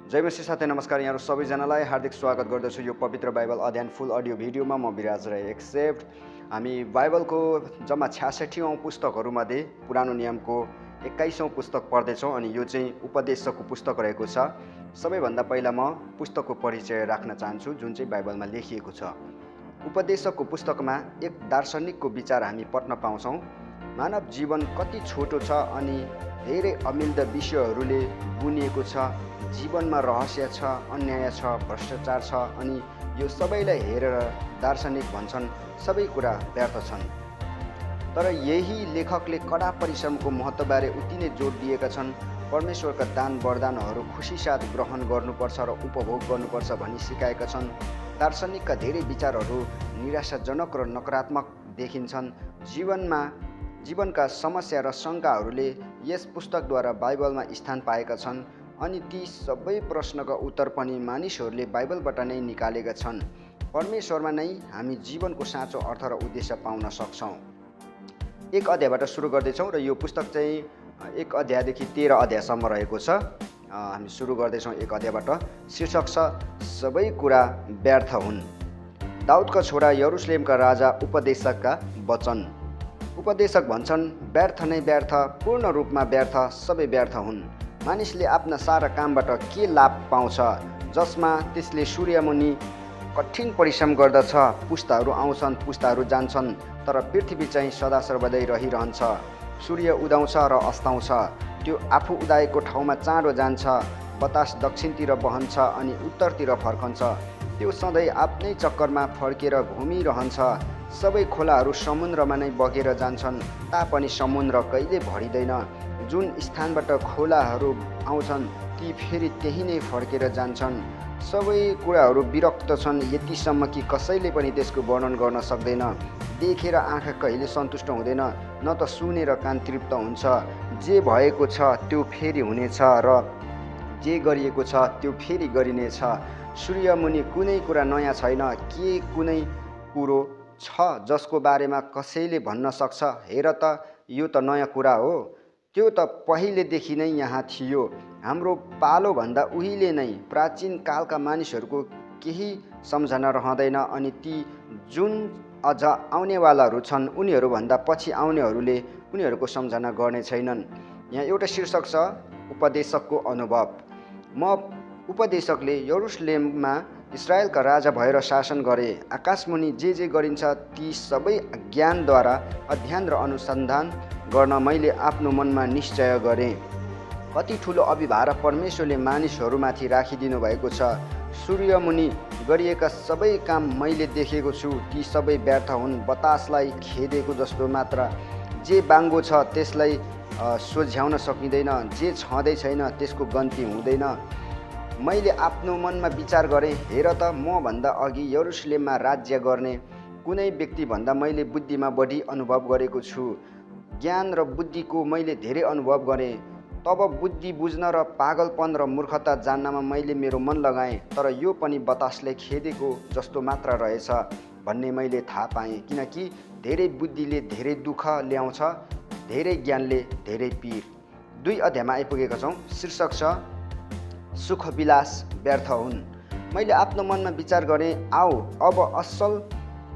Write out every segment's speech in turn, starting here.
जय मसीह साथै नमस्कार। यहाँहरू सबैजनालाई हार्दिक स्वागत गर्दछु यो पवित्र बाइबल अध्ययन फुल अडियो भिडियोमा। म विराज राई एक्सेप्ट। हामी बाइबलको जम्मा 66औँ पुस्तकहरूमध्ये पुरानो नियमको 21औँ पुस्तक पढ्दैछौँ अनि यो चाहिँ उपदेशकको पुस्तक रहेको छ। सबैभन्दा पहिला म पुस्तकको परिचय राख्न चाहन्छु जुन चाहिँ बाइबलमा लेखिएको छ। उपदेशकको पुस्तकमा एक दार्शनिकको विचार हामी पढ्न पाउँछौँ। मानव जीवन कति छोटो छ अनि धेरै अमिल्द विषयहरूले बुनिएको छ। जीवनमा रहस्य छ, अन्याय छ, भ्रष्टाचार छ अनि यो सबैलाई हेरेर दार्शनिक भन्छन् सबै कुरा व्यर्थ छन्। तर यही लेखकले कडा परिश्रमको महत्त्वबारे उति नै जोड दिएका छन्। परमेश्वरका दान वरदानहरू खुसीसाथ ग्रहण गर्नुपर्छ र उपभोग गर्नुपर्छ भनी सिकाएका छन्। दार्शनिकका धेरै विचारहरू निराशाजनक र नकारात्मक देखिन्छन्। जीवनका समस्या र शङ्काहरूले यस पुस्तकद्वारा बाइबलमा स्थान पाएका छन् अनि ती सबै प्रश्नका उत्तर पनि मानिसहरूले बाइबलबाट नै निकालेका छन्। परमेश्वरमा नै हामी जीवनको साँचो अर्थ र उद्देश्य पाउन सक्छौँ। एक अध्यायबाट सुरु गर्दैछौँ र यो पुस्तक चाहिँ 1 अध्यायदेखि 13 अध्यायसम्म रहेको छ। हामी सुरु गर्दैछौँ 1 अध्यायबाट। शीर्षक छ सबै कुरा व्यर्थ हुन्। दाउदका छोरा यरुशलेमका राजा उपदेशकका वचन। उपदेशक भन्छन् व्यर्थ नै व्यर्थ, पूर्ण रूपमा व्यर्थ, सबै व्यर्थ हुन्। मानिसले आफ्ना सारा कामबाट के लाभ पाउँछ जसमा त्यसले सूर्यमुनि कठिन परिश्रम गर्दछ। पुस्ताहरू आउँछन्, पुस्ताहरू जान्छन्, तर पृथ्वी चाहिँ सदा सर्वदै रहिरहन्छ। सूर्य उदाउँछ र अस्ताउँछ, त्यो आफू उदाएको ठाउँमा चाँडो जान्छ। बतास दक्षिणतिर बहन्छ अनि उत्तरतिर फर्कन्छ, त्यो सधैँ आफ्नै चक्करमा फर्केर घुमिरहन्छ। सबै खोलाहरू समुद्रमा नै बगेर जान्छन् तापनि समुद्र कहिले भरिँदैन। जुन स्थानबाट खोलाहरू आउँछन् ती फेरि त्यही नै फर्केर जान्छन्। सबै कुराहरू विरक्त छन् यतिसम्म कि कसैले पनि त्यसको वर्णन गर्न सक्दैन। देखेर आँखा कहिले सन्तुष्ट हुँदैन, न त सुनेर कान तृप्त हुन्छ। जे भएको छ त्यो फेरि हुनेछ र जे गरिएको छ त्यो फेरि गरिनेछ। सूर्यमुनि कुनै कुरा नयाँ छैन। के कुनै कुरो छ जसको बारेमा कसैले भन्न सक्छ हेर त यो त नयाँ कुरा हो, त्यो त पहिलेदेखि नै यहाँ थियो। हाम्रो पालोभन्दा उहिले नै प्राचीन कालका मानिसहरूको केही सम्झना रहँदैन अनि ती जुन अझ आउनेवालाहरू छन् उनीहरूभन्दा पछि आउनेहरूले उनीहरूको सम्झना गर्ने छैनन्। यहाँ एउटा शीर्षक छ उपदेशकको अनुभव। म उपदेशकले यरुशलेममा इजरायलका राजा भएर शासन गरे। आकाशमुनि जे गरिन्छ ती सबै ज्ञानद्वारा अध्ययन र अनुसन्धान गर्न मैले आफ्नो मनमा निश्चय गरेँ। कति ठुलो अभिभार परमेश्वरले मानिसहरूमाथि राखिदिनु भएको छ। सूर्यमुनि गरिएका सबै काम मैले देखेको छु, ती सबै व्यर्थ हुन्। बतासलाई खेदेको जस्तो मात्र। जे बाङ्गो छ त्यसलाई सोझ्याउन सकिँदैन, जे छँदै छैन त्यसको गन्ती हुँदैन। मैले आफ्नो मनमा विचार गरेँ, हेर त मभन्दा अघि यरुशलेममा राज्य गर्ने कुनै व्यक्तिभन्दा मैले बुद्धिमा बढी अनुभव गरेको छु। ज्ञान र बुद्धिको मैले धेरै अनुभव गरेँ। तब बुद्धि बुझ्न र पागलपन र मूर्खता जान्नमा मैले मेरो मन लगाएँ। तर यो पनि बतासले खेदेको जस्तो मात्र रहेछ भन्ने मैले थाहा पाएँ, किनकि धेरै बुद्धिले धेरै दुःख ल्याउँछ, धेरै ज्ञानले धेरै पीर। 2 अध्यायमा आइपुगेका छौँ। शीर्षक छ सुखविलास व्यर्थ हुन्। मैले आफ्नो मनमा विचार गरेँ, आऊ अब असल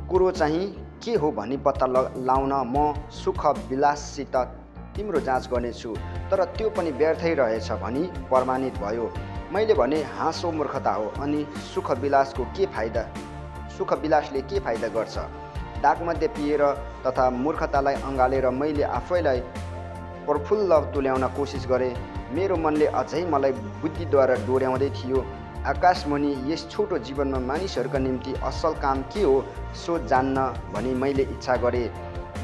कुरो चाहिँ के हो भनी पत्ता लाउन म सुखविलाससित तिम्रो जाँच गर्नेछु। तर त्यो पनि व्यर्थै रहेछ भनी प्रमाणित भयो। मैले भने हाँसो मूर्खता हो अनि सुखविलासको के फाइदा? सुखविलासले के फाइदा गर्छ? दागमध्ये पिएर तथा मूर्खतालाई अँगालेर मैले आफैलाई प्रफुल्ल तुल्याउन कोसिस गरेँ। मेरो मनले अझै मलाई बुद्धिद्वारा डोर्याउँदै थियो। आकाशमुनि यस छोटो जीवनमा मानिसहरूका निम्ति असल काम के हो सो जान्न भनी मैले इच्छा गरेँ।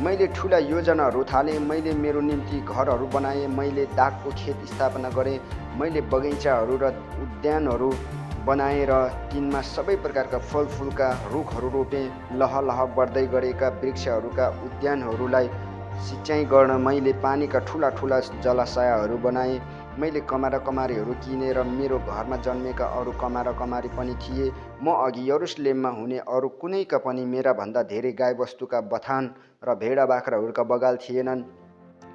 मैले ठुला योजनाहरू थालेँ। मैले मेरो निम्ति घरहरू बनाएँ। मैले दागको खेत स्थापना गरेँ। मैले बगैँचाहरू र उद्यानहरू बनाएँ र तिनमा सबै प्रकारका फलफुलका रुखहरू रोपेँ। लहलह बढ्दै गरेका वृक्षहरूका उद्यानहरूलाई सिँचाइ गर्न मैले पानीका ठुला जलाशयहरू बनाएँ। मैले कमारा कमारीहरू किने र मेरो घरमा जन्मेका अरू कमारा कमारी पनि थिए। म अघि यरुशलेममा हुने अरू कुनैका पनि मेरा भन्दा धेरै गाईबस्तुका बथान र भेडा बाख्राहरूका बगाल थिएनन्।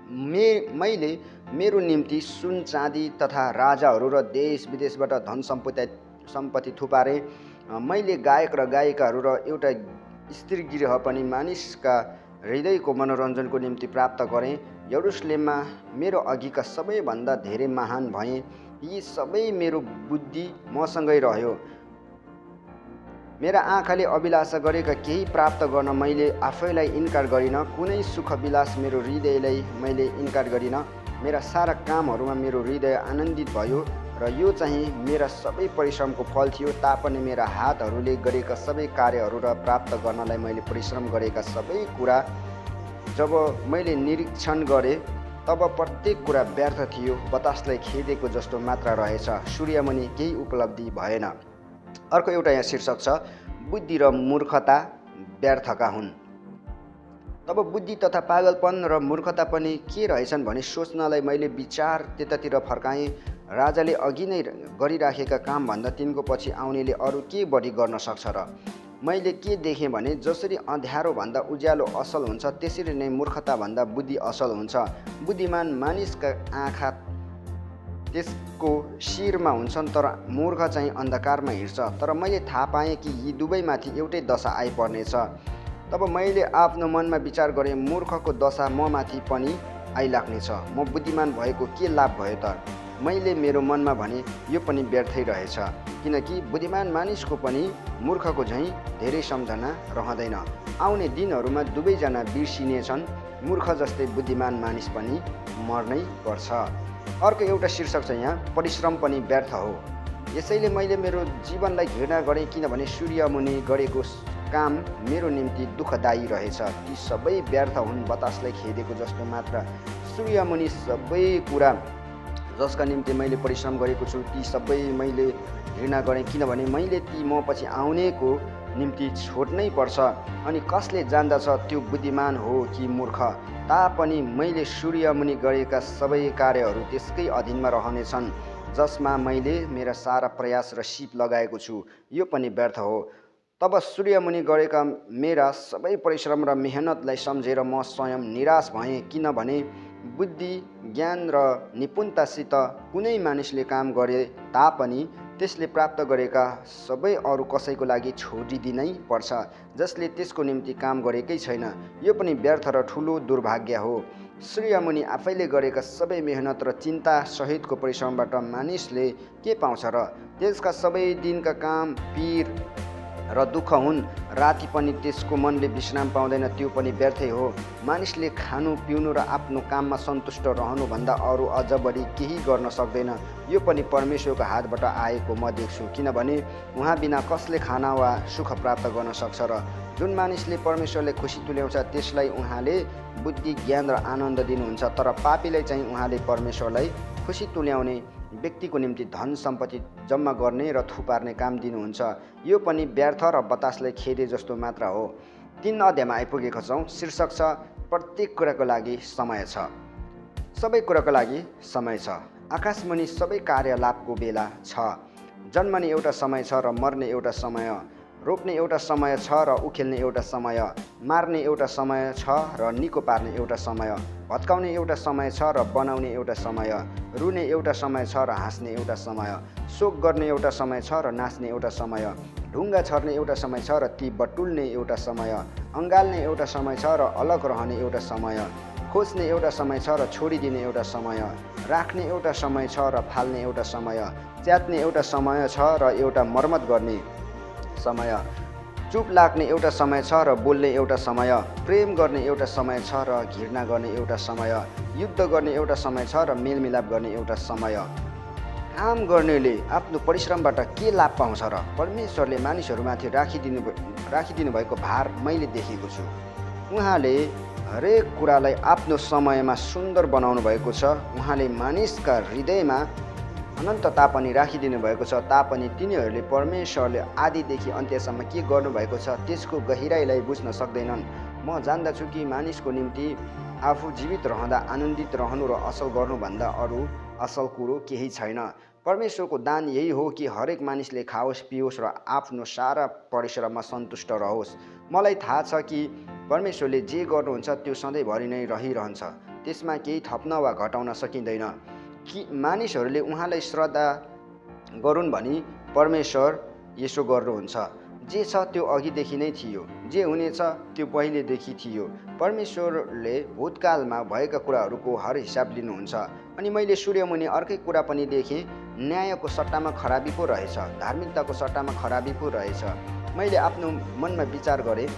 मैले मेरो निम्ति सुन चाँदी तथा राजाहरू र देश विदेशबाट धन सम्पत्ति थुपारे। मैले गायक र गायिकाहरू र एउटा स्त्री गृह पनि मानिसका हृदयको मनोरञ्जनको निम्ति प्राप्त गरेँ। यरुशलेममा मेरो अघिका सबैभन्दा धेरै महान भएँ। यी सबै मेरो बुद्धि मसँगै रह्यो। मेरा आँखाले अभिलाषा गरेका केही प्राप्त गर्न मैले आफैलाई इन्कार गरिनँ। कुनै सुख विलास मेरो हृदयलाई मैले इन्कार गरिनँ। मेरा सारा कामहरूमा मेरो हृदय आनन्दित भयो र यो चाहिँ मेरा सबै परिश्रमको फल थियो। तापनि मेरा हातहरूले गरेका सबै कार्यहरू र प्राप्त गर्नलाई मैले परिश्रम गरेका सबै कुरा जब मैले निरीक्षण गरेँ तब प्रत्येक कुरा व्यर्थ थियो, बतासलाई खेदेको जस्तो मात्र रहेछ, सूर्यमुनि केही उपलब्धि भएन। अर्को एउटा यहाँ शीर्षक छ, बुद्धि र मूर्खता व्यर्थका हुन्। तब बुद्धि तथा पागलपन र मूर्खता पनि के रहेछन् भने सोच्नलाई मैले विचार त्यतातिर फर्काएँ। राजाले अघि नै गरिराखेका कामभन्दा तिनको पछि आउनेले अरू के बढी गर्न सक्छ र? मैले के देखेँ भने जसरी अँध्यारोभन्दा उज्यालो असल हुन्छ त्यसरी नै मूर्खताभन्दा बुद्धि असल हुन्छ। बुद्धिमान मानिसका आँखा त्यसको शिरमा हुन्छन् तर मूर्ख चाहिँ अन्धकारमा हिँड्छ। तर मैले थाहा पाएँ कि यी दुवैमाथि एउटै दशा आइपर्नेछ। तब मैले आफ्नो मनमा विचार गरेँ, मूर्खको दशा ममाथि पनि आइलाग्नेछ। म बुद्धिमान भएको के लाभ भयो त? मैले मेरो मनमा भने यो पनि व्यर्थै रहेछ, किनकि बुद्धिमान मानिसको पनि मूर्खको झैँ धेरै सम्झना रहँदैन। आउने दिनहरूमा दुवैजना बिर्सिनेछन्, मूर्ख जस्तै बुद्धिमान मानिस पनि मर्नै पर्छ। अर्को एउटा शीर्षक छ यहाँ, परिश्रम पनि व्यर्थ हो। यसैले मैले मेरो जीवनलाई घृणा गरेँ, किनभने सूर्यमुनि गरेको काम मेरो निम्ति दुःखदायी रहेछ। ती सबै व्यर्थ हुन्, बतासलाई खेदेको जस्तो मात्र। सूर्यमुनि सबै कुरा जसका निम्ति मैले परिश्रम गरेको छु ती सबै मैले घृणा गरेँ, किनभने मैले ती म पछि आउनेको निम्ति छोड्नै पर्छ। अनि कसले जान्दछ त्यो बुद्धिमान हो कि मूर्ख? तापनि मैले सूर्यमुनि गरेका सबै कार्यहरू त्यसकै अधीनमा रहनेछन् जसमा मैले मेरा सारा प्रयास र सिप लगाएको छु, यो पनि व्यर्थ हो। तब सूर्यमुनि गरेका मेरा सबै परिश्रम र मेहनतलाई सम्झेर म स्वयं निराश भएँ, किनभने बुद्धि, ज्ञान र निपुणतासित कुनै मानिसले काम गरे तापनि त्यसले प्राप्त गरेका सबै अरू कसैको लागि छोडिदिनै पर्छ जसले त्यसको निम्ति काम गरेकै छैन। यो पनि व्यर्थ र ठुलो दुर्भाग्य हो। सूर्यमुनि आफैले गरेका सबै मेहनत र चिन्ता सहितको परिश्रमबाट मानिसले के पाउँछ र? त्यसका सबै दिनका काम पीर र दुःख हुन्। राति पनि त्यसको मनले विश्राम पाउँदैन, त्यो पनि व्यर्थै हो। मानिसले खानु पिउनु र आफ्नो काममा सन्तुष्ट रहनुभन्दा अरू अझ बढी केही गर्न सक्दैन। यो पनि परमेश्वरको हातबाट आएको म देख्छु, किनभने उहाँ बिना कसले खाना वा सुख प्राप्त गर्न सक्छ र? जुन मानिसले परमेश्वरले खुसी तुल्याउँछ त्यसलाई उहाँले बुद्धि, ज्ञान र आनन्द दिनुहुन्छ, तर पापीलाई चाहिँ उहाँले परमेश्वरलाई खुसी तुल्याउने व्यक्तिको निम्ति धन सम्पत्ति जम्मा गर्ने र थुपार्ने काम दिनुहुन्छ। यो पनि व्यर्थ र बतासलाई खेदे जस्तो मात्र हो। 3 अध्यायमा आइपुगेका छौँ। शीर्षक छ, प्रत्येक कुराको लागि समय छ। सबै कुराको लागि समय छ। आकाशमुनि सबै कार्यलापको बेला छ। जन्मने एउटा समय छ र मर्ने एउटा समय, रोप्ने एउटा समय छ र उखेल्ने एउटा समय, मार्ने एउटा समय छ र निको पार्ने एउटा समय, भत्काउने एउटा समय छ र बनाउने एउटा समय, रुने एउटा समय छ र हाँस्ने एउटा समय, शोक गर्ने एउटा समय छ र नाच्ने एउटा समय, ढुङ्गा छर्ने एउटा समय छ र ती बटुल्ने एउटा समय, अँगाल्ने एउटा समय छ र अलग रहने एउटा समय, खोज्ने एउटा समय छ र छोडिदिने एउटा समय, राख्ने एउटा समय छ र फाल्ने एउटा समय, च्यात्ने एउटा समय छ र एउटा मर्मत गर्ने समय, चुप लाग्ने एउटा समय छ र बोल्ने एउटा समय, प्रेम गर्ने एउटा समय छ र घृणा गर्ने एउटा समय, युद्ध गर्ने एउटा समय छ र मेलमिलाप गर्ने एउटा समय। काम गर्नेले आफ्नो परिश्रमबाट के लाभ पाउँछ र? परमेश्वरले मानिसहरूमाथि राखिदिनु भएको भार मैले देखेको छु। उहाँले हरेक कुरालाई आफ्नो समयमा सुन्दर बनाउनु भएको छ। उहाँले मानिसका हृदयमा अनन्तता पनि राखिदिनु भएको छ, तापनि तिनीहरूले परमेश्वरले आदिदेखि अन्त्यसम्म के गर्नुभएको छ त्यसको गहिराईलाई बुझ्न सक्दैनन्। म जान्दछु कि मानिसको निम्ति आफू जीवित रहँदा आनन्दित रहनु र असल गर्नुभन्दा अरू असल कुरो केही छैन। परमेश्वरको दान यही हो कि हरेक मानिसले खाओस् पियोस् र आफ्नो सारा परिश्रममा सन्तुष्ट रहोस्। मलाई थाहा छ कि परमेश्वरले जे गर्नुहुन्छ त्यो सधैँभरि नै रहिरहन्छ। त्यसमा केही थप्न वा घटाउन सकिँदैन कि मानिसहरूले उहाँलाई श्रद्धा गरून् भनी परमेश्वर यसो गर्नुहुन्छ। जे छ त्यो अघिदेखि नै थियो, जे हुनेछ त्यो पहिलेदेखि थियो। परमेश्वरले भूतकालमा भएका कुराहरूको हर हिसाब लिनुहुन्छ। अनि मैले सूर्यमुनि अर्कै कुरा पनि देखेँ, न्यायको सट्टामा खराबी पो रहेछ, धार्मिकताको सट्टामा खराबी पो रहेछ। मैले आफ्नो मनमा विचार गरेँ,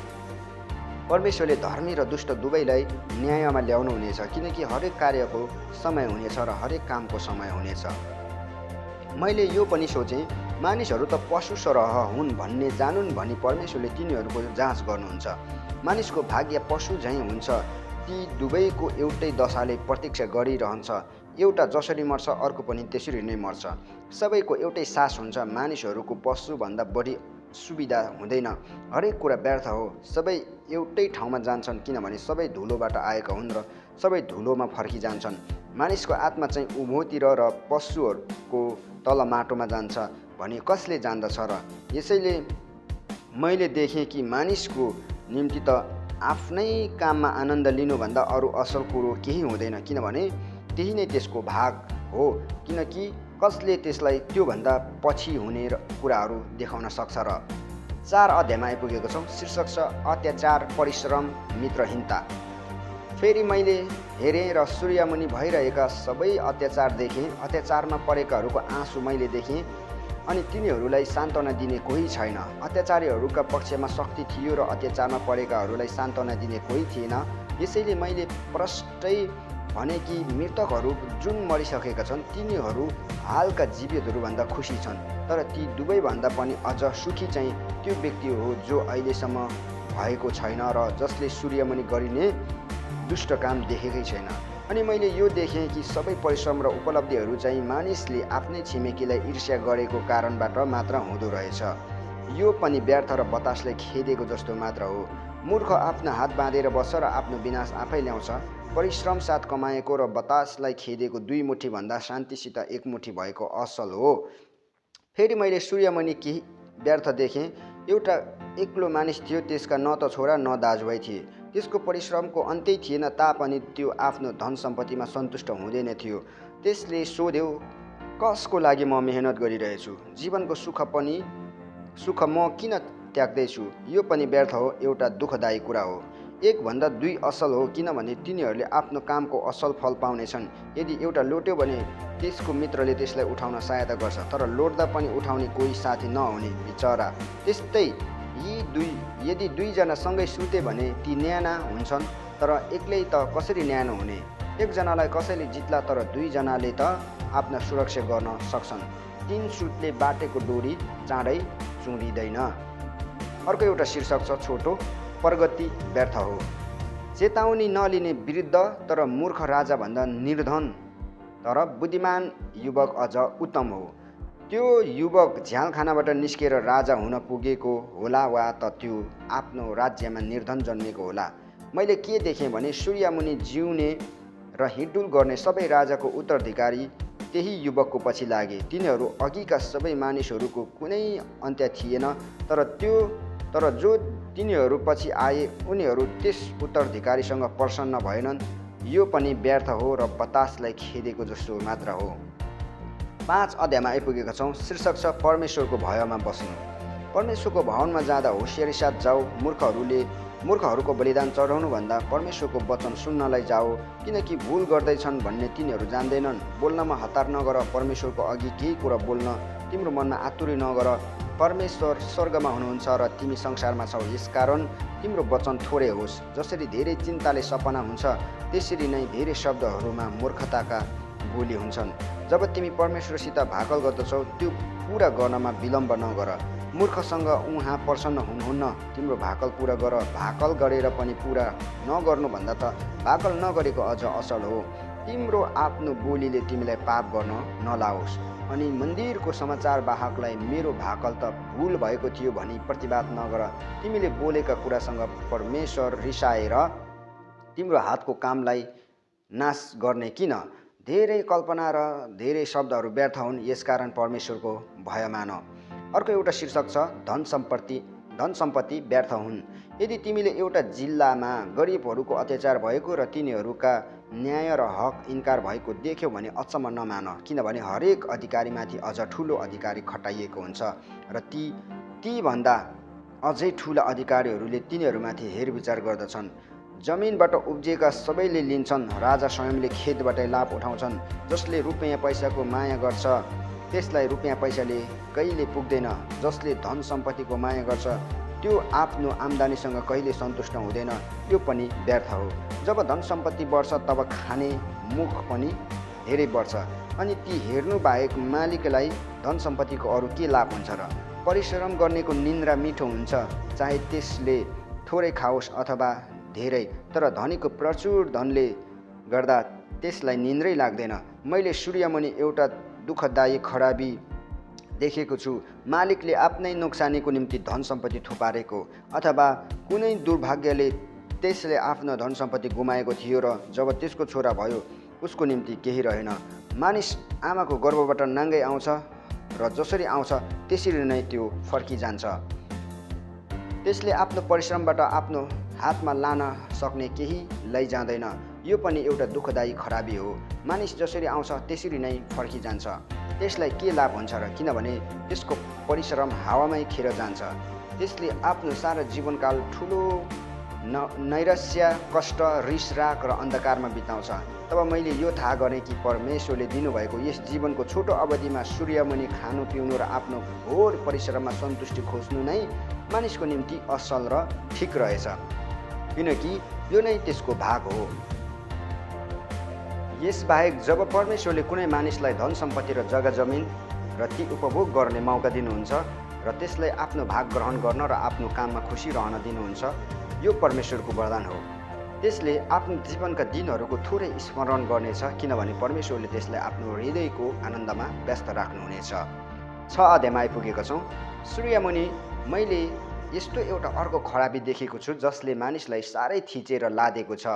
परमेश्वरले धर्मी र दुष्ट दुवैलाई न्यायमा ल्याउनुहुनेछ, किनकि हरेक कार्यको समय हुनेछ र हरेक कामको समय हुनेछ। मैले यो पनि सोचेँ, मानिसहरू त पशु सरह हुन् भन्ने जानुन् भनी परमेश्वरले तिनीहरूको जाँच गर्नुहुन्छ। मानिसको भाग्य पशु झैँ हुन्छ, ती दुवैको एउटै दशाले प्रतीक्षा गरिरहन्छ। एउटा जसरी मर्छ अर्को पनि त्यसरी नै मर्छ। सबैको एउटै सास हुन्छ, मानिसहरूको पशुभन्दा बढी सुविधा हुँदैन। हरेक कुरा व्यर्थ हो, सबै एउटै ठाउँमा जान्छन्, किनभने सबै धुलोबाट आएका हुन् र सबै धुलोमा फर्किजान्छन्। मानिसको आत्मा चाहिँ उँभोतिर र पशुहरूको तल माटोमा जान्छ भने कसले जान्दछ र? यसैले मैले देखेँ कि मानिसको निम्ति त आफ्नै काममा आनन्द लिनुभन्दा अरू असल कुरो केही हुँदैन, किनभने त्यही नै त्यसको भाग हो, किनकि कसले त्यसलाई त्योभन्दा पछि हुने कुराहरू देखाउन सक्छ र? 4 अध्यायमा आइपुगेको छौँ। शीर्षक छ अत्याचार, परिश्रम, मित्रहीनता। फेरि मैले हेरेँ र सूर्यमुनि भइरहेका सबै अत्याचार देखेँ। अत्याचारमा परेकाहरूको आँसु मैले देखेँ अनि तिनीहरूलाई सान्त्वना दिने कोही छैन। अत्याचारीहरूका पक्षमा शक्ति थियो र अत्याचारमा परेकाहरूलाई सान्त्वना दिने कोही थिएन। यसैले मैले प्रष्टै भने कि मृतकहरू जुन मरिसकेका छन् तिनीहरू हालका जीवितहरूभन्दा खुसी छन्। तर ती दुवैभन्दा पनि अझ सुखी चाहिँ त्यो व्यक्ति हो जो अहिलेसम्म भएको छैन र जसले सूर्यमुनि गरिने दुष्ट काम देखेकै छैन। अनि मैले यो देखेँ कि सबै परिश्रम र उपलब्धिहरू चाहिँ मानिसले आफ्नै छिमेकीलाई ईर्ष्या गरेको कारणबाट मात्र हुँदो रहेछ। यो पनि व्यर्थ र बतासले खेदेको जस्तो मात्र हो। मूर्ख आफ्नो हात बाँधेर बस्छ र आफ्नो विनाश आफै ल्याउँछ। परिश्रम साथ कमाएको र बतासलाई खेदेको 2 मुठीभन्दा शान्तिसित 1 मुठी भएको असल हो। फेरि मैले सूर्यमुनि केही व्यर्थ देखेँ। एउटा एक्लो मानिस थियो, त्यसका न त छोरा न दाजुभाइ थिए। त्यसको परिश्रमको अन्त्यै थिएन तापनि त्यो आफ्नो धन सम्पत्तिमा सन्तुष्ट हुँदैन थियो। त्यसले सोध्यो, कसको लागि म मेहनत गरिरहेछु? जीवनको सुख म किन त्याग्दैछु? यो पनि व्यर्थ हो, एउटा दुःखदायी कुरा हो। 1 भन्दा 2 असल हो, किनभने तिनीहरूले आफ्नो कामको असल फल पाउनेछन्। यदि एउटा लोट्यो भने त्यसको मित्रले त्यसलाई उठाउन सहायता गर्छ, तर लोट्दा पनि उठाउने कोही साथी नहुने बिचरा। त्यस्तै यदि 2 जना सँगै सुते भने ती न्याना हुन्छन्, तर एक्लै त कसरी न्यानो हुने? 1 जनालाई कसैले जित्ला, तर 2 जनाले त आफ्ना सुरक्षा गर्न सक्छन्। 3 सुतले बाटेको डोरी चाँडै चुँडिँदैन। अर्को एउटा शीर्षक छ छोटो प्रगति व्यर्थ हो। चेतावनी नलिने वृद्ध तर मूर्ख राजाभन्दा निर्धन, तर बुद्धिमान युवक अझ उत्तम हो। त्यो युवक झ्यालखानाबाट निस्केर राजा हुन पुगेको होला वा त त्यो आफ्नो राज्यमा निर्धन जन्मेको होला। मैले के देखेँ भने सूर्यमुनि जिउने र हिँडडुल गर्ने सबै राजाको उत्तराधिकारी त्यही युवकको पछि लागे। तिनीहरू अघिका सबै मानिसहरूको कुनै अन्त्य थिएन, तर जो तिनीहरू पछि आए उनीहरू त्यस उत्तराधिकारीसँग प्रसन्न भएनन्। यो पनि व्यर्थ हो र बतासलाई खेदेको जस्तो मात्र हो। 5 अध्यायमा आइपुगेका छौँ। शीर्षक छ परमेश्वरको भयमा बस्नु। परमेश्वरको भवनमा जाँदा होसियारी साथ जाऊ। मूर्खहरूको बलिदान चढाउनुभन्दा परमेश्वरको वचन सुन्नलाई जाऊ, किनकि भुल गर्दैछन् भन्ने तिनीहरू जान्दैनन्। बोल्नमा हतार नगर, परमेश्वरको अघि केही कुरा बोल्न तिम्रो मनमा आतुरी नगर। परमेश्वर स्वर्गमा हुनुहुन्छ र तिमी संसारमा छौ, यसकारण तिम्रो वचन थोरै होस्। जसरी धेरै चिन्ताले सपना हुन्छ, त्यसरी नै धेरै शब्दहरूमा मूर्खताका गोली हुन्छन्। जब तिमी परमेश्वरसित भाकल गर्दछौ त्यो पुरा गर्नमा विलम्ब नगर। मूर्खसँग उहाँ प्रसन्न हुनुहुन्न। तिम्रो भाकल पुरा गर। भाकल गरेर पनि पुरा नगर्नुभन्दा त भाकल नगरेको अझ असल हो। तिम्रो आफ्नो बोलीले तिमीलाई पाप गर्न नलाओस्। अनि मन्दिरको समाचार वाहकलाई मेरो भाकल त भुल भएको थियो भनी प्रतिवाद नगर। तिमीले बोलेका कुरासँग परमेश्वर रिसाएर तिम्रो हातको कामलाई नाश गर्ने किन? धेरै कल्पना र धेरै शब्दहरू व्यर्थ हुन्, यसकारण परमेश्वरको भय मान। अर्को एउटा शीर्षक छ धन सम्पत्ति व्यर्थ हुन्। यदि तिमीले एउटा जिल्लामा गरिबहरूको अत्याचार भएको र तिनीहरूका न्याय र हक इन्कार भएको देख्यौ भने अचम्म नमान, किनभने हरेक अधिकारीमाथि अझ ठुलो अधिकारी खटाइएको हुन्छ र तीभन्दा अझै ठुला अधिकारीहरूले तिनीहरूमाथि हेरविचार गर्दछन्। जमिनबाट उब्जिएका सबैले लिन्छन्, राजा स्वयंले खेतबाटै लाभ उठाउँछन्। जसले रुपियाँ पैसाको माया गर्छ त्यसलाई रुपियाँ पैसाले कहिले पुग्दैन। जसले धन सम्पत्तिको माया गर्छ त्यो आफ्नो आम्दानीसँग कहिले सन्तुष्ट हुँदैन, त्यो पनि व्यर्थ हो। जब धन सम्पत्ति बढ्छ तब खाने मुख पनि धेरै बढ्छ, अनि ती हेर्नु बाहेक मालिकलाई धन सम्पत्तिको अरू के लाभ हुन्छ र? परिश्रम गर्नेको निन्द्रा मिठो हुन्छ, चाहे त्यसले थोरै खाओस् अथवा धेरै, तर धनीको प्रचुर धनले गर्दा त्यसलाई निन्द्रै लाग्दैन। मैले सूर्यमुनि एउटा दुःखदायी खराबी देखेको छु। मालिकले आफ्नै नोक्सानीको निम्ति धन सम्पत्ति थुपारेको, अथवा कुनै दुर्भाग्यले त्यसले आफ्नो धन सम्पत्ति गुमाएको थियो र जब त्यसको छोरा भयो उसको निम्ति केही रहेन। मानिस आमाको गर्भबाट नाङ्गै आउँछ र जसरी आउँछ त्यसरी नै त्यो फर्किजान्छ। त्यसले आफ्नो परिश्रमबाट आफ्नो हातमा लान सक्ने केही लैजाँदैन। यो पनि एउटा दुःखदायी खराबी हो। मानिस जसरी आउँछ त्यसरी नै फर्किजान्छ। त्यसलाई के लाभ हुन्छ र? किनभने त्यसको परिश्रम हावामै खेर जान्छ। त्यसले आफ्नो सारा जीवनकाल ठुलो नैराश्य, कष्ट, रिसराग र अन्धकारमा बिताउँछ। तब मैले यो थाहा गरेँ कि परमेश्वरले दिनुभएको यस जीवनको छोटो अवधिमा सूर्यमुनि खानु पिउनु र आफ्नो घोर परिश्रममा सन्तुष्टि खोज्नु नै मानिसको निम्ति असल र ठिक रहेछ, किनकि यो नै त्यसको भाग हो। यसबाहेक जब परमेश्वरले कुनै मानिसलाई धन सम्पत्ति र जग्गा जमिन र ती उपभोग गर्ने मौका दिनुहुन्छ र त्यसलाई आफ्नो भाग ग्रहण गर्न र आफ्नो काममा खुसी रहन दिनुहुन्छ, यो परमेश्वरको वरदान हो। त्यसले आफ्नो जीवनका दिनहरूको थोरै स्मरण गर्नेछ, किनभने परमेश्वरले त्यसलाई आफ्नो हृदयको आनन्दमा व्यस्त राख्नुहुनेछ। 6 अध्यायमा आइपुगेका छौँ। सूर्यमुनि मैले यस्तो एउटा अर्को खराबी देखेको छु जसले मानिसलाई साह्रै थिचेर लादेको छ।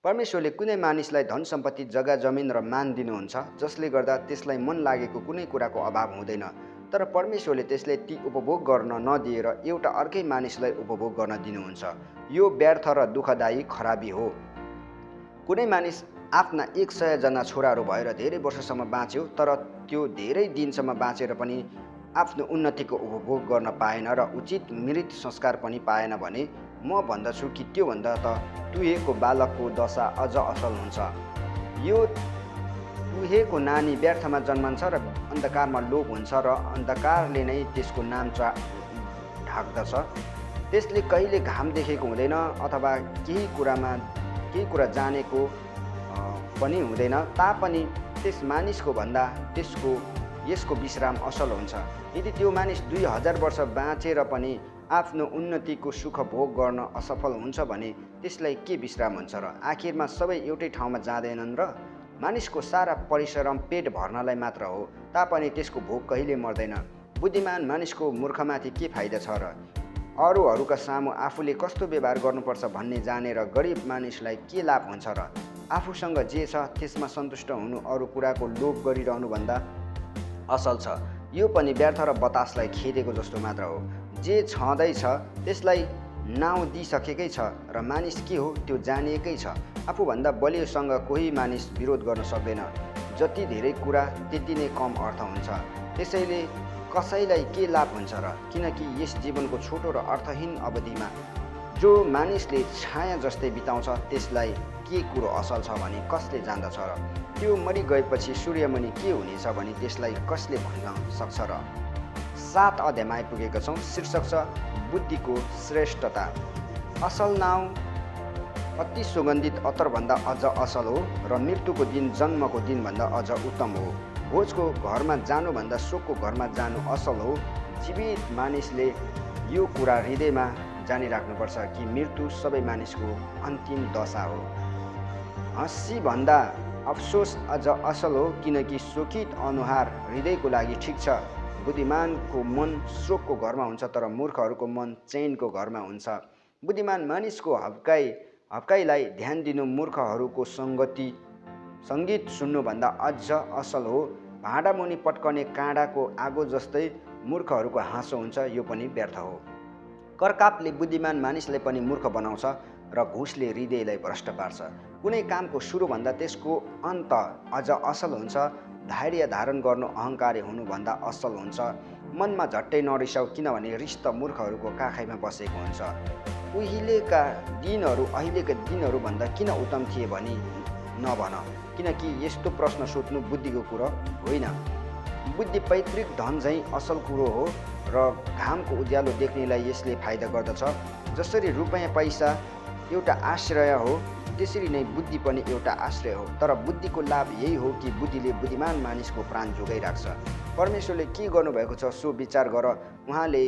परमेश्वरले कुनै मानिसलाई धन सम्पत्ति, जग्गा जमिन र मान दिनुहुन्छ, जसले गर्दा त्यसलाई मन लागेको कुनै कुराको अभाव हुँदैन। तर परमेश्वरले त्यसले ती उपभोग गर्न नदिएर एउटा अर्कै मानिसलाई उपभोग गर्न दिनुहुन्छ। यो व्यर्थ र दुःखदायी खराबी हो। कुनै मानिस आफ्ना 100 जना छोराहरू भएर धेरै वर्षसम्म बाँच्यो, तर त्यो धेरै दिनसम्म बाँचेर पनि आफ्नो उन्नतिको उपभोग गर्न पाएन र उचित मृत संस्कार पनि पाएन भने म भन्दछु कि त्योभन्दा त टुहेको बालकको दशा अझ असल हुन्छ। यो टुहेको नानी व्यर्थमा जन्मन्छ र अन्धकारमा लोप हुन्छ र अन्धकारले नै त्यसको नाम ढाक्दछ। त्यसले कहिले घाम देखेको हुँदैन अथवा केही कुरा जानेको पनि हुँदैन, तापनि त्यस मानिसको भन्दा यसको विश्राम असल हुन्छ। यदि त्यो मानिस 2000 वर्ष बाँचेर पनि आफ्नो उन्नतिको सुख भोग गर्न असफल हुन्छ भने त्यसलाई के विश्राम हुन्छ र? आखिरमा सबै एउटै ठाउँमा जाँदैनन् र? मानिसको सारा परिश्रम पेट भर्नलाई मात्र हो, तापनि त्यसको भोक कहिले मर्दैन। बुद्धिमान मानिसको मूर्खमाथि के फाइदा छ र? अरूहरूका सामु आफूले कस्तो व्यवहार गर्नुपर्छ भन्ने जानेर गरिब मानिसलाई के लाभ हुन्छ र? आफूसँग जे छ त्यसमा सन्तुष्ट हुनु अरू कुराको लोभ गरिरहनुभन्दा असल छ। यो पनि व्यर्थ र बतासलाई खेदेको जस्तो मात्र हो। जे छँदैछ त्यसलाई नाउँ दिइसकेकै छ र मानिस के हो त्यो जानिएकै छ। आफूभन्दा बलियोसँग कोही मानिस विरोध गर्न सक्दैन। जति धेरै कुरा त्यति नै कम अर्थ हुन्छ। त्यसैले कसैलाई के लाभ हुन्छ र? किनकि यस जीवनको छोटो र अर्थहीन अवधिमा जो मानिसले छाया जस्तै बिताउँछ त्यसलाई के कुरो असल छ भने कसले जान्दछ र? त्यो मरि गएपछि सूर्यमुनि के हुनेछ भने त्यसलाई कसले भन्न सक्छ र? 7 अध्यायमा आइपुगेका छौँ। शीर्षक छ बुद्धिको श्रेष्ठता। असल नाउँ अति सुगन्धित अत्तरभन्दा अझ असल हो र मृत्युको दिन जन्मको दिनभन्दा अझ उत्तम हो। भोजको घरमा जानुभन्दा शोकको घरमा जानु असल हो। जीवित मानिसले यो कुरा हृदयमा जानिराख्नुपर्छ कि मृत्यु सबै मानिसको अन्तिम दशा हो। हँसी भन्दा अफसोस अझ असल हो, किनकि शोकित अनुहार हृदयको लागि ठिक छ। बुद्धिमानको मन शोकको घरमा हुन्छ तर मूर्खहरूको मन चैनको घरमा हुन्छ। बुद्धिमान मानिसको हप्काइलाई ध्यान दिनु मूर्खहरूको सङ्गीत सुन्नुभन्दा अझ असल हो। भाँडामुनि पट्कने काँडाको आगो जस्तै मूर्खहरूको हाँसो हुन्छ, यो पनि व्यर्थ हो। करकापले बुद्धिमान मानिसलाई पनि मूर्ख बनाउँछ र घुसले हृदयलाई भ्रष्ट पार्छ। कुनै कामको सुरुभन्दा त्यसको अन्त अझ असल हुन्छ। धैर्य धारण गर्नु अहङ्कारी हुनुभन्दा असल हुन्छ। मनमा झट्टै नरिसाऊ, किनभने रिस त मूर्खहरूको काखैमा बसेको हुन्छ। उहिलेका दिनहरू अहिलेका दिनहरूभन्दा किन उत्तम थिए भनी नभन, किनकि यस्तो प्रश्न सोध्नु बुद्धिको कुरो होइन। बुद्धि पैतृक धन झैँ असल कुरो हो र घामको उज्यालो देख्नेलाई यसले फाइदा गर्दछ। जसरी रुपैयाँ पैसा एउटा आश्रय हो, त्यसरी नै बुद्धि पनि एउटा आश्रय हो। तर बुद्धिको लाभ यही हो कि बुद्धिले बुद्धिमान मानिसको प्राण जोगाइराख्छ। परमेश्वरले के गर्नुभएको छ सो विचार गर। उहाँले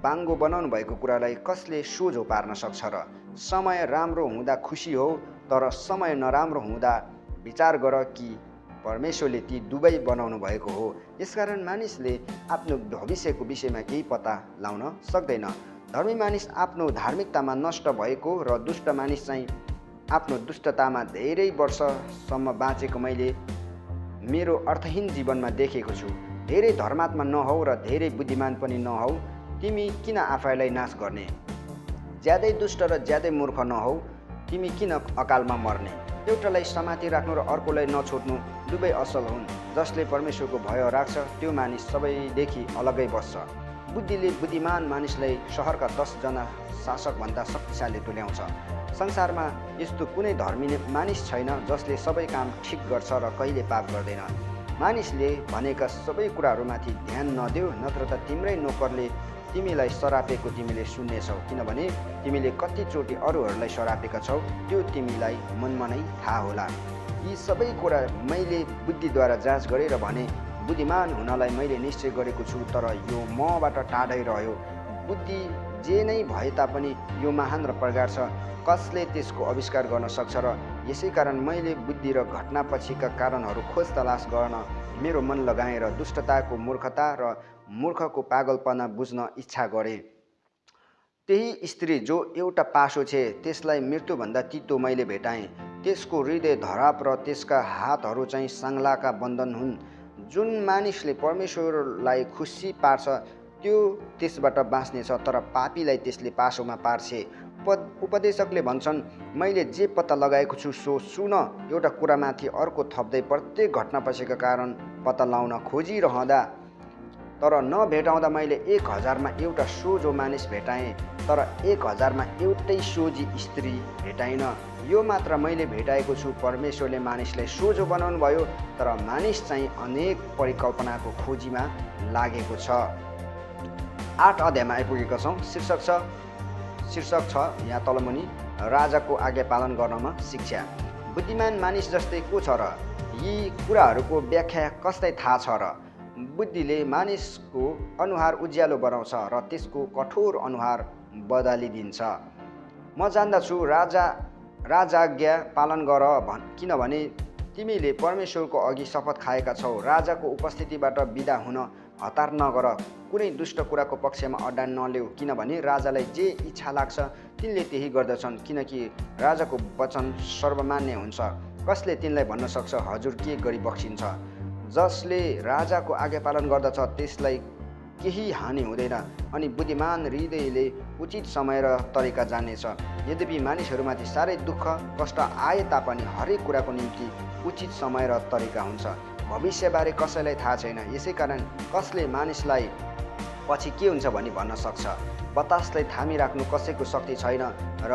बाङ्गो बनाउनु भएको कुरालाई कसले सोझो पार्न सक्छ र? समय राम्रो हुँदा खुसी हो, तर समय नराम्रो हुँदा विचार गर कि परमेश्वरले ती दुवै बनाउनु भएको हो। यसकारण मानिसले आफ्नो भविष्यको विषयमा केही पत्ता लाउन सक्दैन। धर्मी मानिस आफ्नो धार्मिकतामा नष्ट भएको र दुष्ट मानिस चाहिँ आफ्नो दुष्टतामा धेरै वर्षसम्म बाँचेको मैले मेरो अर्थहीन जीवनमा देखेको छु। धेरै धर्मात्मा नहौ र धेरै बुद्धिमान पनि नहौ। तिमी किन आफैलाई नाश गर्ने? ज्यादै दुष्ट र ज्यादै मूर्ख नहौ। तिमी किन अकालमा मर्ने? एउटालाई समाति राख्नु र अर्कोलाई नछोड्नु दुवै असल हुन्। जसले परमेश्वरको भय राख्छ त्यो मानिस सबैदेखि अलगै बस्छ। बुद्धिले बुद्धिमान मानिसलाई सहरका 10 जना शासकभन्दा शक्तिशाली तुल्याउँछ। संसारमा यस्तो कुनै धर्मी मानिस छैन जसले सबै काम ठिक गर्छ र कहिले पाप गर्दैन। मानिसले भनेका सबै कुराहरूमाथि ध्यान नदेऊ, नत्र त तिम्रै नोकरले तिमीलाई सरापेको तिमीले सुन्नेछौ। किनभने तिमीले कतिचोटि अरूहरूलाई सरापेका छौ त्यो तिमीलाई मनमा नै थाहा होला। यी सबै कुरा मैले बुद्धिद्वारा जाँच गरेर भने, बुद्धिमान हुनलाई मैले निश्चय गरेको छु, तर यो मबाट टाढै रह्यो। बुद्धि जे नै भए तापनि यो महान र प्रगाढ छ, कसले त्यसको आविष्कार गर्न सक्छ र? यसै कारण मैले बुद्धि र घटनापछिका कारणहरू खोज तलास गर्न मेरो मन लगाएँ र दुष्टताको मूर्खता र मूर्खको पागलपना बुझ्न इच्छा गरेँ। त्यही स्त्री जो एउटा पासो छे त्यसलाई मृत्युभन्दा तितो मैले भेटाएँ। त्यसको हृदय धराप र त्यसका हातहरू चाहिँ साङ्लाका बन्धन हुन्। जुन मानिसले परमेश्वरलाई खुसी पार्छ त्यो त्यसबाट बाँच्नेछ, तर पापीलाई त्यसले पासोमा पार्छे। उपदेशकले भन्छन्, मैले जे पत्ता लगाएको छु सो सुन। एउटा कुरामाथि अर्को थप्दै प्रत्येक घटनापछिका कारण पत्ता लाउन खोजिरहँदा तर नभेटाउँदा मैले 1000मा एउटा सोझो मानिस भेटाएँ, तर 1000मा एउटै सोझी स्त्री भेटाइन। यो मात्र मैले भेटाएको छु, परमेश्वरले मानिसलाई सोझो बनाउनु भयो, तर मानिस चाहिँ अनेक परिकल्पनाको खोजीमा लागेको छ। 8 अध्यायमा आइपुगेका छौँ। शीर्षक छ यहाँ तलमुनि, राजाको आज्ञा पालन गर्नमा शिक्षा। बुद्धिमान मानिस जस्तै को छ र? यी कुराहरूको व्याख्या कसलाई थाहा छ र? बुद्धिले मानिसको अनुहार उज्यालो बनाउँछ र त्यसको कठोर अनुहार बदलिदिन्छ। म जान्दछु राजाज्ञा पालन गर, किनभने तिमीले परमेश्वरको अघि शपथ खाएका छौ। राजाको उपस्थितिबाट बिदा हुन हतार नगर। कुनै दुष्ट कुराको पक्षमा अड्डा नलेऊ, किनभने राजालाई जे इच्छा लाग्छ तिनले त्यही गर्दछन्। किनकि राजाको वचन सर्वमान्य हुन्छ। कसले तिनलाई भन्न सक्छ, हजुर के गरी बक्सिन्छ? जसले राजाको आज्ञा पालन गर्दछ त्यसलाई केही हानि हुँदैन, अनि बुद्धिमान हृदयले उचित समय र तरिका जान्नेछ। यद्यपि मानिसहरूमाथि साह्रै दुःख कष्ट आए तापनि हरेक कुराको निम्ति उचित समय र तरिका हुन्छ। भविष्यबारे कसैलाई थाहा छैन, यसै कारण कसले मानिसलाई पछि के हुन्छ भनी भन्न सक्छ? बतासलाई थामिराख्नु कसैको शक्ति छैन र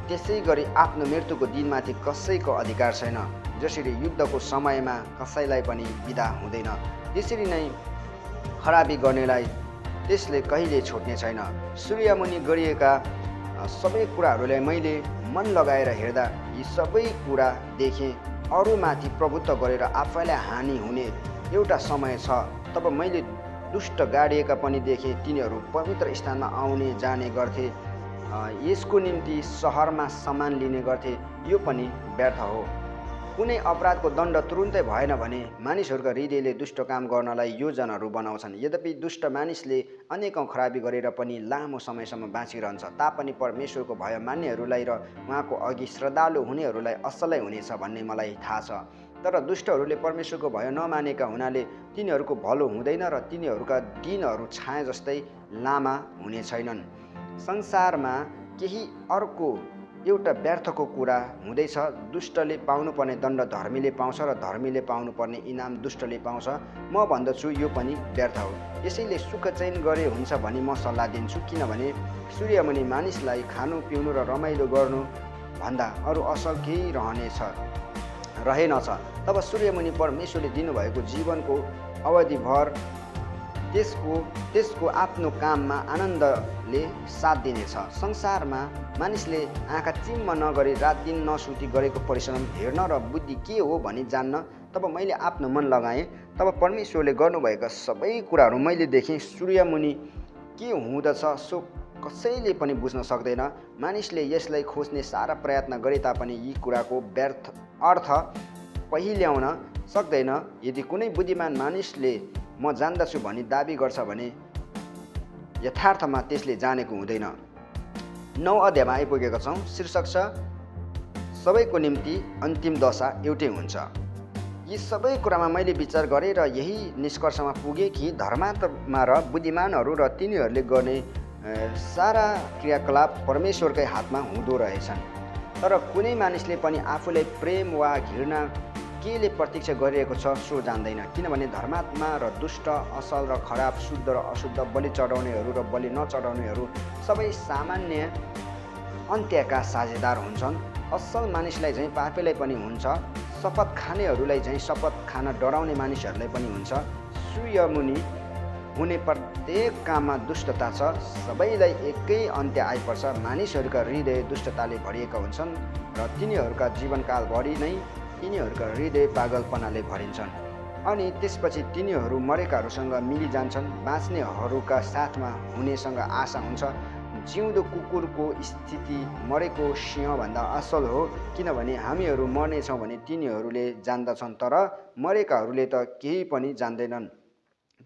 त्यसै गरी आफ्नो मृत्युको दिनमाथि कसैको अधिकार छैन। जसरी युद्धको समयमा कसैलाई पनि बिदा हुँदैन, त्यसरी नै खराबी गर्नेलाई त्यसले कहिले छोड्ने छैन। सूर्यमुनि गरिएका सबै कुराहरूलाई मैले मन लगाएर हेर्दा यी सबै कुरा देखेँ। अरूमाथि प्रभुत्व गरेर आफैलाई हानि हुने एउटा समय छ। तब मैले दुष्ट गाडिएका पनि देखेँ, तिनीहरू पवित्र स्थानमा आउने जाने गर्थे। यसको निम्ति सहरमा सामान लिने गर्थे। यो पनि व्यर्थ हो। कुनै अपराधको दण्ड तुरुन्तै भएन भने मानिसहरूका हृदयले दुष्ट काम गर्नलाई योजनाहरू बनाउँछन्। यद्यपि दुष्ट मानिसले अनेकौँ खराबी गरेर पनि लामो समयसम्म बाँचिरहन्छ तापनि परमेश्वरको भय मान्नेहरूलाई र उहाँको अघि श्रद्धालु हुनेहरूलाई असलै हुनेछ भन्ने मलाई थाहा छ। तर दुष्टहरूले परमेश्वरको भय नमानेका हुनाले तिनीहरूको भलो हुँदैन र तिनीहरूका दिनहरू छाया जस्तै लामा हुने छैनन्। संसारमा केही अर्को एउटा व्यर्थको कुरा हुँदैछ। दुष्टले पाउनुपर्ने दण्ड धर्मीले पाउँछ र धर्मीले पाउनुपर्ने इनाम दुष्टले पाउँछ। म भन्दछु यो पनि व्यर्थ हो। यसैले सुख चयन गरे हुन्छ भनी म सल्लाह दिन्छु, किनभने सूर्यमुनि मानिसलाई खानु पिउनु र रमाइलो गर्नु भन्दा अरू असल केही रहेनछ। तब सूर्यमुनि परमेश्वरले दिनुभएको जीवनको अवधिभर त्यसको आफ्नो काममा आनन्दले साथ दिनेछ। संसारमा मानिसले आँखा चिम्म नगरी रात दिन नसुती गरेको परिश्रम हेर्न र बुद्धि के हो भनी जान्न तब मैले आफ्नो मन लगाएँ। तब परमेश्वरले गर्नुभएका सबै कुराहरू मैले देखेँ। सूर्यमुनि के हुँदछ सो कसैले पनि बुझ्न सक्दैन। मानिसले यसलाई खोज्ने सारा प्रयत्न गरे तापनि यी कुराको व्यर्थ अर्थ पहिल्याउन सक्दैन। यदि कुनै बुद्धिमान मानिसले म जान्दछु भनी दाबी गर्छ भने यथार्थमा त्यसले जानेको हुँदैन। 9 अध्यायमा आइपुगेका छौँ। शीर्षक छ सबैको निम्ति अन्तिम दशा एउटै हुन्छ। यी सबै कुरामा मैले विचार गरेँ र यही निष्कर्षमा पुगेँ कि धर्मात्मा र बुद्धिमानहरू र तिनीहरूले गर्ने सारा क्रियाकलाप परमेश्वरकै हातमा हुँदो रहेछन्। तर कुनै मानिसले पनि आफूलाई प्रेम वा घृणा केले प्रतीक्षा गरिरहेको छ सो जान्दैन। किनभने धर्मात्मा र दुष्ट, असल र खराब, शुद्ध र अशुद्ध, बलि चढाउनेहरू र बलि नचढाउनेहरू सबै सामान्य अन्त्यका साझेदार हुन्छन्। असल मानिसलाई झैँ पापीलाई पनि हुन्छ। शपथ खानेहरूलाई झैँ शपथ खान डराउने मानिसहरूलाई पनि हुन्छ। सूर्यमुनि हुने प्रत्येक काममा दुष्टता छ। सबैलाई एकै अन्त्य आइपर्छ। मानिसहरूका हृदय दुष्टताले भरिएका हुन्छन् र तिनीहरूका जीवनकालभरि नै तिनीहरूका हृदय पागलपनाले भरिन्छन्। अनि त्यसपछि तिनीहरू मरेकाहरूसँग मिलिजान्छन्। बाँच्नेहरूका साथमा हुनेसँग आशा हुन्छ। जिउँदो कुकुरको स्थिति मरेको सिंहभन्दा असल हो, किनभने हामीहरू मर्नेछौँ भने तिनीहरूले जान्दछन् तर मरेकाहरूले त केही पनि जान्दैनन्।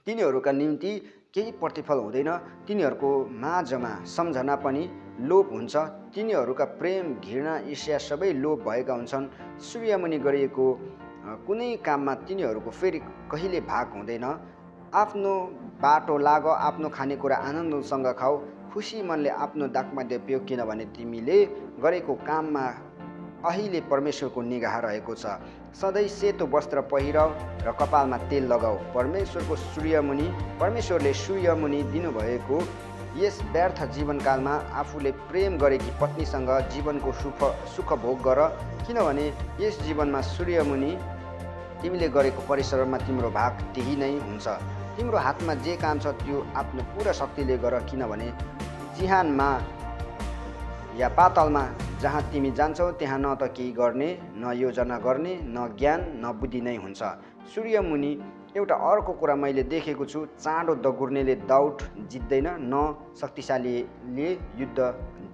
तिनीहरूका निम्ति केही प्रतिफल हुँदैन। तिनीहरूको माझमा सम्झना पनि लोप हुन्छ। तिनीहरूका प्रेम, घृणा, ईर्ष्या सबै लोप भएका हुन्छन्। सूर्यमुनि गरिएको कुनै काममा तिनीहरूको फेरि कहिले भाग हुँदैन। आफ्नो बाटो लाग, आफ्नो खानेकुरा आनन्दसँग खाऊ, खुसी मनले आफ्नो दाकमध्ये पियो, किनभने तिमीले गरेको काममा अहिले परमेश्वरको निगाह रहेको छ। सधैँ सेतो वस्त्र पहिराऊ र कपालमा तेल लगाऊ। परमेश्वरले सूर्यमुनि दिनुभएको यस व्यर्थ जीवनकालमा आफूले प्रेम गरेकी पत्नीसँग जीवनको सुख भोग गर, किनभने यस जीवनमा सूर्यमुनि तिमीले गरेको परिश्रममा तिम्रो भाग त्यही नै हुन्छ। तिम्रो हातमा जे काम छ त्यो आफ्नो पुरा शक्तिले गर, किनभने चिहानमा या पातालमा जहाँ तिमी जान्छौ त्यहाँ न त केही गर्ने, न योजना गर्ने, न ज्ञान, न बुद्धि नै हुन्छ। सूर्यमुनि एउटा अर्को कुरा मैले देखेको छु। चाँडो दगुर्नेले दौड जित्दैन, न शक्तिशालीले युद्ध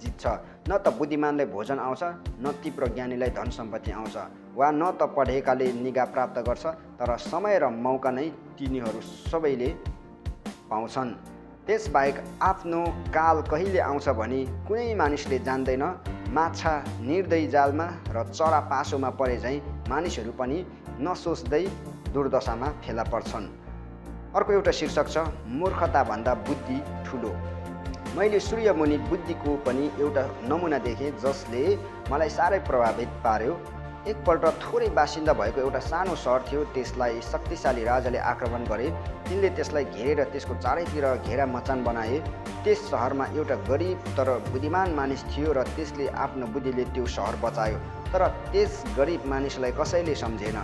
जित्छ। न त बुद्धिमानलाई भोजन आउँछ, न तीव्र ज्ञानीलाई धन सम्पत्ति आउँछ, वा न त पढेकाले निगाह प्राप्त गर्छ। तर समय र मौका नै तिनीहरू सबैले पाउँछन्। त्यसबाहेक आफ्नो काल कहिले आउँछ भनी कुनै मानिसले जान्दैन। माछा निर्दयी जालमा र चरा पासोमा परे झैँ मानिसहरू पनि नसोच्दै दुर्दशामा फेला पर्छन्। अर्को एउटा शीर्षक छ मूर्खताभन्दा बुद्धि ठुलो। मैले सूर्यमुनि बुद्धिको पनि एउटा नमुना देखेँ जसले मलाई साह्रै प्रभावित पार्यो। एकपल्ट थोरै बासिन्दा भएको एउटा सानो सहर थियो। त्यसलाई शक्तिशाली राजाले आक्रमण गरे। तिनले त्यसलाई घेरेर त्यसको चारैतिर घेरा मचान बनाए। त्यस सहरमा एउटा गरिब तर बुद्धिमान मानिस थियो र त्यसले आफ्नो बुद्धिले त्यो सहर बचायो। तर त्यस गरिब मानिसलाई कसैले सम्झेन।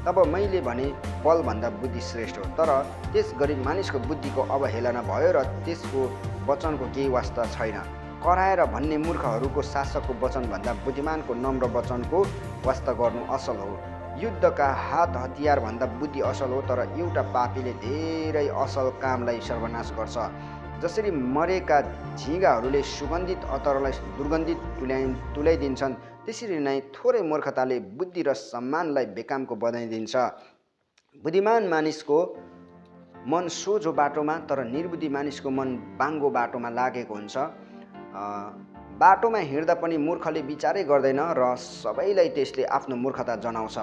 तब मैले भने बलभन्दा बुद्धि श्रेष्ठ हो। तर त्यस गरिब मानिसको बुद्धिको अवहेलना भयो र त्यसको वचनको केही वास्ता छैन। कराएर भन्ने मूर्खहरूको शासकको वचनभन्दा बुद्धिमानको नम्र वचनको वास्ता गर्नु असल हो। युद्धका हात हतियारभन्दा बुद्धि असल हो। तर एउटा पापीले धेरै असल कामलाई सर्वनाश गर्छ। जसरी मरेका झिँगाहरूले सुगन्धित अतरलाई दुर्गन्धित तुल्याइदिन्छन्, त्यसरी नै थोरै मूर्खताले बुद्धि र सम्मानलाई बेकामको बनाइदिन्छ। बुद्धिमान मानिसको मन सोझो बाटोमा, तर निर्बुद्धि मानिसको मन बाङ्गो बाटोमा लागेको हुन्छ। बाटोमा हिँड्दा पनि मूर्खले विचारै गर्दैन र सबैलाई त्यसले आफ्नो मूर्खता जनाउँछ।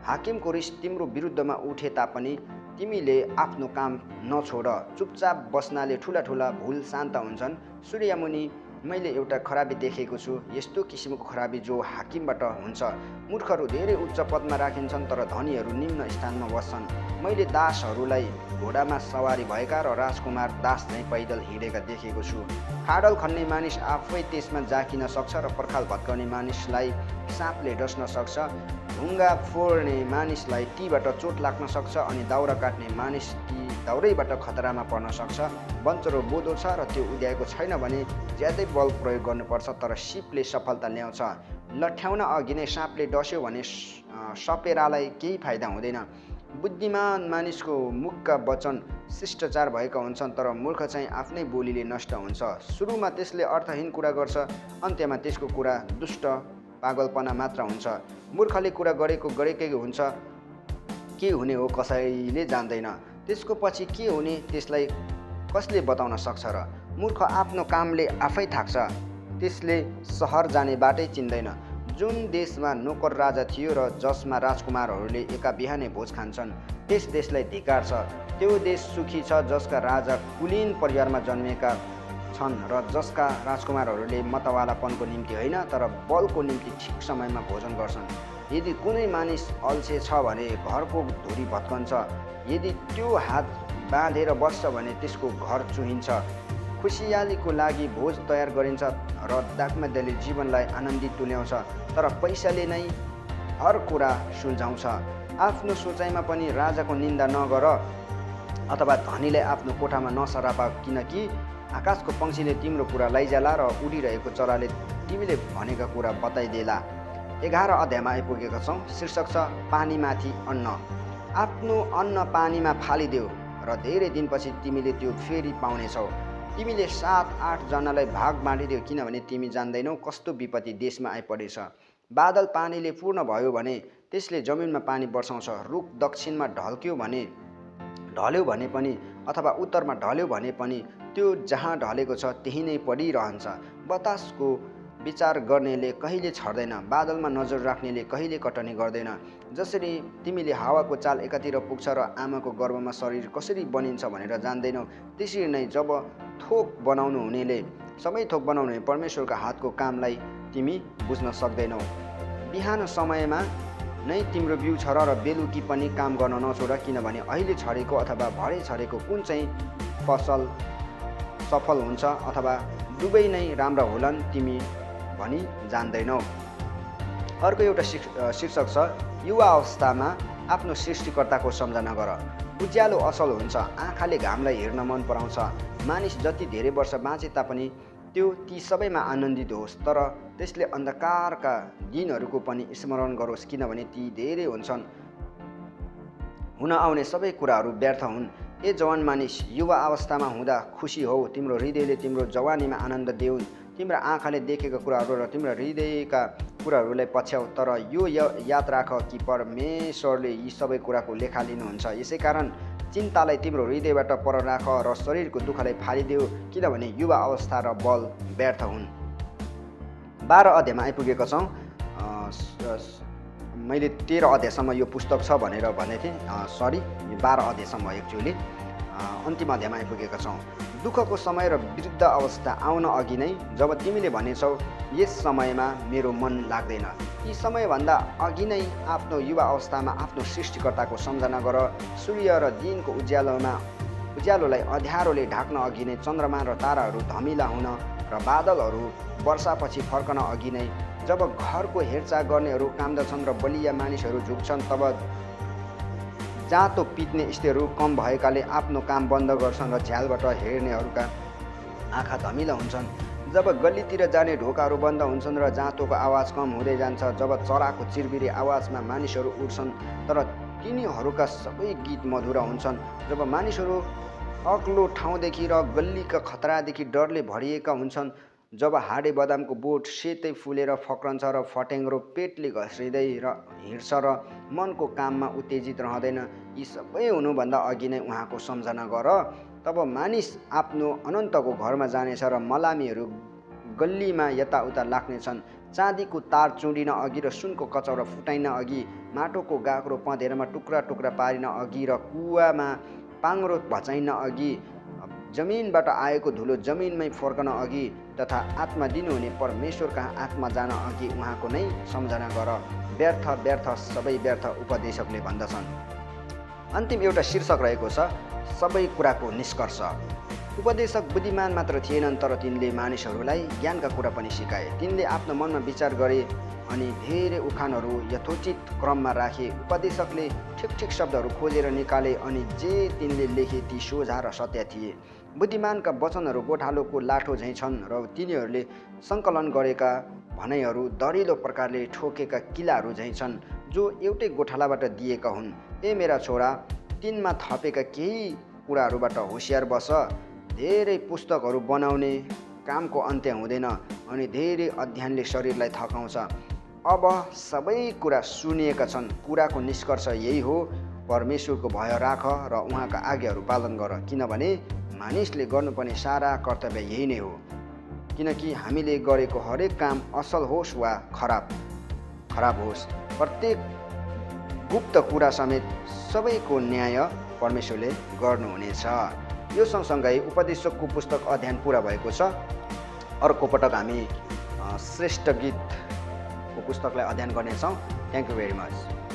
हाकिमको रिस तिम्रो विरुद्धमा उठे तापनि तिमीले आफ्नो काम नछोड। चुपचाप बस्नाले ठुला ठुला भुल शान्त हुन्छन्। सूर्यमुनि मैले एउटा खराबी देखेको छु, यस्तो किसिमको खराबी जो हाकिमबाट हुन्छ। मूर्खहरू धेरै उच्च पदमा राखिन्छन् तर धनीहरू निम्न स्थानमा बस्छन्। मैले दासहरूलाई घोडामा सवारी भएका र राजकुमार दास झैँ पैदल हिँडेका देखेको छु। खाडल खन्ने मानिस आफै त्यसमा जाकिन सक्छ र पर्खाल भत्काउने मानिसलाई साँपले डस्न सक्छ। ढुङ्गा फोड्ने मानिसलाई तीबाट चोट लाग्न सक्छ अनि दाउरा काट्ने मानिस ती दाउरैबाट खतरामा पर्न सक्छ। बन्चरो बोधो छ र त्यो उद्याएको छैन भने ज्यादै बल प्रयोग गर्नुपर्छ, तर सिपले सफलता ल्याउँछ। लठ्याउन अघि नै साँपले डस्यो भने सपेरालाई केही फाइदा हुँदैन। बुद्धिमान मानिसको मुखका वचन शिष्टाचार भएका हुन्छन् तर मूर्ख चाहिँ आफ्नै बोलीले नष्ट हुन्छ। सुरुमा त्यसले अर्थहीन कुरा गर्छ, अन्त्यमा त्यसको कुरा दुष्ट पागलपना मात्र हुन्छ। मूर्खले कुरा गरेकै हुन्छ, के हुने हो कसैले जान्दैन। त्यसको पछि के हुने त्यसलाई कसले बताउन सक्छ र? मूर्ख आफ्नो कामले आफै थाक्छ, त्यसले सहर जाने बाटै चिन्दैन। जुन देशमा नोकर राजा थियो र जसमा राजकुमारहरूले एका बिहानै भोज खान्छन्, त्यस देशलाई धिक्कार छ। त्यो देश सुखी छ जसका राजा कुलीन परिवारमा जन्मेका छन् र जसका राजकुमारहरूले मतवालापनको निम्ति होइन तर बलको निम्ति ठिक समयमा भोजन गर्छन्। यदि कुनै मानिस अल्छे छ भने घरको धुरी भत्कन्छ, यदि त्यो हात बाँधेर बस्छ भने त्यसको घर चुहिन्छ। खुसियालीको लागि भोज तयार गरिन्छ र दागमध्यले जीवनलाई आनन्दित तुल्याउँछ, तर पैसाले नै हर कुरा सुल्झाउँछ। आफ्नो सोचाइमा पनि राजाको निन्दा नगर अथवा धनीलाई आफ्नो कोठामा नसराप, किनकि आकाशको पंक्षीले तिम्रो कुरा लैजाला र उडिरहेको चराले तिमीले भनेका कुरा बताइदेला। 11 अध्यायमा आइपुगेका छौँ। शीर्षक छ पानीमाथि अन्न। आफ्नो अन्न पानीमा फालिदेऊ र धेरै दिनपछि तिमीले त्यो फेरि पाउनेछौ। तिमीले 7-8 जनालाई भाग बाँडिदेऊ, किनभने तिमी जान्दैनौ कस्तो विपत्ति देशमा आइपरेछ। बादल पानीले पूर्ण भयो भने त्यसले जमिनमा पानी बर्साउँछ। रुख दक्षिणमा ढल्यो भने पनि अथवा उत्तरमा ढल्यो भने पनि त्यो जहाँ ढलेको छ त्यही नै परिरहन्छ। बतासको विचार गर्नेले कहिले छर्दैन, बादलमा नजर राख्नेले कहिले कटनी गर्दैन। जसरी तिमीले हावाको चाल एकातिर पुग्छ र आमाको गर्भमा शरीर कसरी बनिन्छ भनेर जान्दैनौ, त्यसरी नै जब थोक बनाउनु हुनेले सबै थोक बनाउने परमेश्वरको हातको कामलाई तिमी बुझ्न सक्दैनौ। बिहान समयमा नै तिम्रो बिउ छर र बेलुकी पनि काम गर्न नछोड, किनभने अहिले छरेको अथवा भरे छरेको कुन चाहिँ फसल सफल हुन्छ अथवा दुवै नै राम्रा होलान् तिमी भनी जान्दैनौ। अर्को एउटा शीर्षक छ युवा अवस्थामा आफ्नो सृष्टिकर्ताको सम्झना गर। उज्यालो असल हुन्छ, आँखाले घामलाई हेर्न मन पराउँछ। मानिस जति धेरै वर्ष बाँचे तापनि त्यो ती सबैमा आनन्दित होस्, तर त्यसले अन्धकारका दिनहरूको पनि स्मरण गरोस्, किनभने ती धेरै हुन्छन्। हुन आउने सबै कुराहरू व्यर्थ हुन्। ए जवान मानिस, युवा अवस्थामा हुँदा खुसी हौ, तिम्रो हृदयले तिम्रो जवानीमा आनन्द देऊन्। तिम्रा आँखाले देखेका कुराहरू र तिम्रा हृदयका कुराहरूलाई पछ्याउ, तर यो याद राख कि परमेश्वरले यी सबै कुराको लेखा लिनुहुन्छ। यसै कारण चिन्तालाई तिम्रो हृदयबाट पर राख र शरीरको दुःखलाई फालिदेऊ, किनभने युवा अवस्था र बल व्यर्थ हुन्। 12 अध्यायमा आइपुगेका छौँ। मैले 13 अध्यायसम्म यो पुस्तक छ भनेर भने थिएँ, 12 अध्यायसम्म एक्चुअली अन्तिम अध्यायमा आइपुगेका छौँ। दुःखको समय र वृद्ध अवस्था आउन अघि नै जब तिमीले भनेछौ यस समयमा मेरो मन लाग्दैन, यी समयभन्दा अघि नै आफ्नो युवा अवस्थामा आफ्नो सृष्टिकर्ताको सम्झना गर। सूर्य र दिनको उज्यालोलाई अँध्यारोले ढाक्न अघि नै, चन्द्रमा र ताराहरू धमिला हुन र बादलहरू वर्षापछि फर्कन अघि नै, जब घरको हेरचाह गर्नेहरू काम्दछन् र बलिया मानिसहरू झुक्छन्, तब जाँतो पिट्ने स्त्रीहरू कम भएकाले आफ्नो काम बन्द गर्छन् र झ्यालबाट हेर्नेहरूका आँखा धमिला हुन्छन्। जब गल्लीतिर जाने ढोकाहरू बन्द हुन्छन् र जाँतोको आवाज कम हुँदै जान्छ, जब चराको चिरबिरी आवाजमा मानिसहरू उठ्छन् तर तिनीहरूका सबै गीत मधुरा हुन्छन्, जब मानिसहरू अग्लो ठाउँदेखि र गल्लीका खतरादेखि डरले भरिएका हुन्छन्, जब हाडे बदामको बोट सेतै फुलेर फक्रन्छ र फटेङ्ग्रो पेटले घस्रिँदै हिँड्छ र मनको काममा उत्तेजित रहँदैन, यी सबै हुनुभन्दा अघि नै उहाँको सम्झना गर। तब मानिस आफ्नो अनन्तको घरमा जानेछ र मलामीहरू गल्लीमा यताउता लाग्नेछन्। चाँदीको तार चुडिन अघि र सुनको कचौरा फुटाइन अघि, माटोको गाग्रो पँधेरमा टुक्रा टुक्रा पारिन अघि र कुवामा पाङ्रो भचाइन अघि, जमिनबाट आएको धुलो जमिनमै फर्कन अघि तथा आत्मा दिनुहुने परमेश्वर कहाँ आत्मा जान अघि उहाँको नै सम्झना गर। व्यर्थ व्यर्थ सबै व्यर्थ उपदेशकले भन्दछन्। अन्तिम एउटा शीर्षक रहेको छ, सबै कुराको निष्कर्ष। उपदेशक बुद्धिमान मात्र थिएनन्, तर तिनले मानिसहरूलाई ज्ञानका कुरा पनि सिकाए। तिनले आफ्नो मनमा विचार गरे अनि धेरै उखानहरू यथोचित क्रममा राखे। उपदेशकले ठिक ठिक शब्दहरू खोजेर निकाले अनि जे तिनले लेखे ती सोझा र सत्य थिए। बुद्धिमानका वचनहरू गोठालोको लाठो झैँ छन् र तिनीहरूले सङ्कलन गरेका भनाइहरू दरिलो प्रकारले ठोकेका किलाहरू झैँ छन् जो एउटै गोठालाबाट दिएका हुन्। ए मेरा छोरा, तिनमा थपेका केही कुराहरूबाट होसियार बस। धेरै पुस्तकहरू बनाउने कामको अन्त्य हुँदैन अनि धेरै अध्ययनले शरीरलाई थकाउँछ। अब सबै कुरा सुनिएका छन्। कुराको निष्कर्ष यही हो, परमेश्वरको भय राख र उहाँका आज्ञाहरू पालन गर, किनभने मानिसले गर्नुपर्ने सारा कर्तव्य यही नै हो। किनकि हामीले गरेको हरेक काम असल होस् वा खराब होस्, प्रत्येक गुप्त कुरा समेत सबैको न्याय परमेश्वरले गर्नुहुनेछ। यो सँगसँगै उपदेशकको पुस्तक अध्ययन पुरा भएको छ। अर्को पटक हामी श्रेष्ठ गीतको पुस्तकलाई अध्ययन गर्नेछौँ। Thank you very much.